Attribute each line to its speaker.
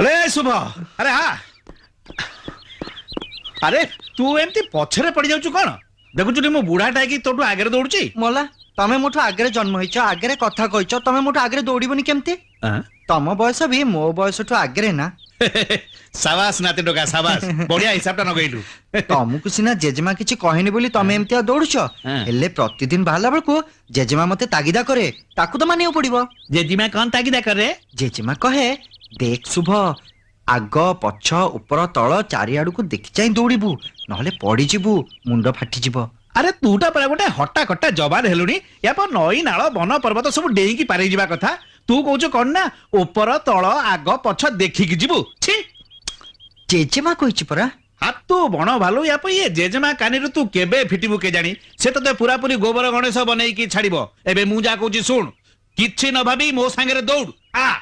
Speaker 1: अरे शुभ अरे हाँ अरे तू एमती पछरे पड़ जाऊ कौन देखु मो बुढ़ाटा कि तोटू आगे दौड़ी
Speaker 2: मोला तमे मोठो आगे जन्म होइछ आगे कथा कहिछ तमे मोठो आगे दौड़बनी केमती तम बयस भी मो बयस ठू आगे ना
Speaker 1: साबास नाते टोका साबास बढ़िया हिसाब टा नगैलु
Speaker 2: तमको सिना जेजेमा किछि कहनी बोली तमे एमती दौड़ुछ हेले प्रतिदिन बाहला बेलको जेजेमा मते तागिदा करे ताकू तो मानियो पड़िबो।
Speaker 1: जेजिमा कौन तागिदा करे
Speaker 2: जेजेमा कहे देख शुभ आग पछ ऊपर तल चारिआडू को देखि चाहि दौड़िबू नहले पड़ी जिबू मुंड फाटी जिवो।
Speaker 1: अरे तूटा परा गोटे हट्टा कट्टा जवान हेलुनी या पर नई नाल वन पर्वत सब डेईकी पारे जिबा कथा तू कहू कौन ना ऊपर तल आग पछ देखिकी जिबू छी
Speaker 2: जेजेमा कहिछि परा
Speaker 1: हाथ तू बण भालू या ये जेजेमा कानी तू केबे फिटिबू के जानी से तो पूरा पूरी गोबर गणेश बनई की छाड़िबो एबे मु जा कहूची सुन किछि न भाबी मो संगे दौड़ आ